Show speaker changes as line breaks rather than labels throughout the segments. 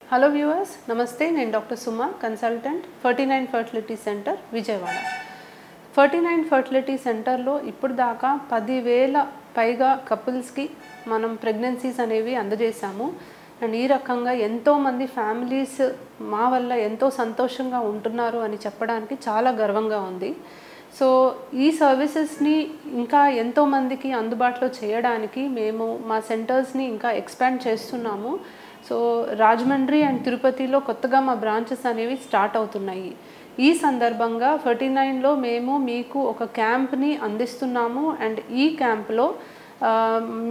Hello viewers, నమస్తే. నేను doctor Suma, consultant 49 fertility centre Vijayawada. 49 fertility సెంటర్లో ఇప్పుడు దాకా 10,000 పైగా కపుల్స్కి మనం ప్రెగ్నెన్సీస్ అనేవి అందజేశాము. అండ్ ఈ రకంగా ఎంతోమంది ఫ్యామిలీస్ మా వల్ల ఎంతో సంతోషంగా ఉంటున్నారు అని చెప్పడానికి చాలా గర్వంగా ఉంది. సో ఈ సర్వీసెస్ని ఇంకా ఎంతోమందికి అందుబాటులో చేయడానికి మేము మా సెంటర్స్ని ఇంకా ఎక్స్పాండ్ చేస్తున్నాము. సో రాజమండ్రి అండ్ తిరుపతిలో కొత్తగా మా బ్రాంచెస్ అనేవి స్టార్ట్ అవుతున్నాయి. ఈ సందర్భంగా 49లో మేము మీకు ఒక క్యాంప్ని అందిస్తున్నాము. అండ్ ఈ క్యాంప్లో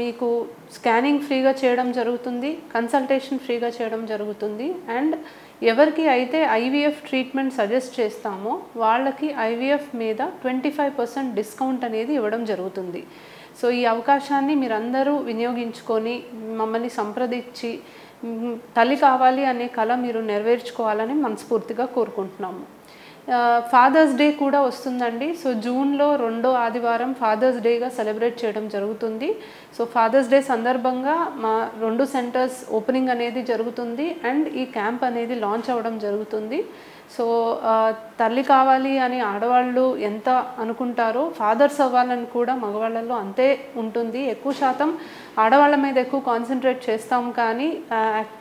మీకు స్కానింగ్ ఫ్రీగా చేయడం జరుగుతుంది, కన్సల్టేషన్ ఫ్రీగా చేయడం జరుగుతుంది. అండ్ ఎవరికి అయితే ఐవీఎఫ్ ట్రీట్మెంట్ సజెస్ట్ చేస్తామో వాళ్ళకి ఐవీఎఫ్ మీద 25% డిస్కౌంట్ అనేది ఇవ్వడం జరుగుతుంది. సో ఈ అవకాశాన్ని మీరందరూ వినియోగించుకొని మమ్మల్ని సంప్రదించి తల్లి కావాలి అనే కల మీరు నెరవేర్చుకోవాలని మనస్ఫూర్తిగా కోరుకుంటున్నాము. ఫాదర్స్ డే కూడా వస్తుందండి. సో జూన్లో 2వ ఆదివారం ఫాదర్స్ డేగా సెలబ్రేట్ చేయడం జరుగుతుంది. సో ఫాదర్స్ డే సందర్భంగా మా 2 సెంటర్స్ ఓపెనింగ్ అనేది జరుగుతుంది అండ్ ఈ క్యాంప్ అనేది లాంచ్ అవ్వడం జరుగుతుంది. సో తల్లి కావాలి అని ఆడవాళ్ళు ఎంత అనుకుంటారో ఫాదర్స్ అవ్వాలని కూడా మగవాళ్ళలో అంతే ఉంటుంది. ఎక్కువ శాతం ఆడవాళ్ళ మీద ఎక్కువ కాన్సన్ట్రేట్ చేస్తాం, కానీ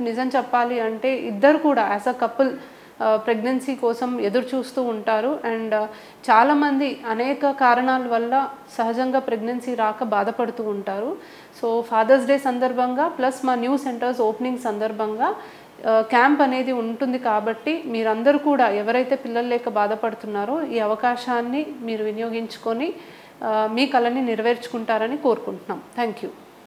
నిజం చెప్పాలి అంటే ఇద్దరు కూడా యాజ్ అ కపుల్ ప్రెగ్నెన్సీ కోసం ఎదురు చూస్తూ ఉంటారు. అండ్ చాలామంది అనేక కారణాల వల్ల సహజంగా ప్రెగ్నెన్సీ రాక బాధపడుతూ ఉంటారు. సో ఫాదర్స్ డే సందర్భంగా ప్లస్ మా న్యూ సెంటర్స్ ఓపెనింగ్ సందర్భంగా క్యాంప్ అనేది ఉంటుంది. కాబట్టి మీరందరూ కూడా ఎవరైతే పిల్లలు లేక బాధపడుతున్నారో ఈ అవకాశాన్ని మీరు వినియోగించుకొని మీ కలని నెరవేర్చుకుంటారని కోరుకుంటున్నాం. Thank you.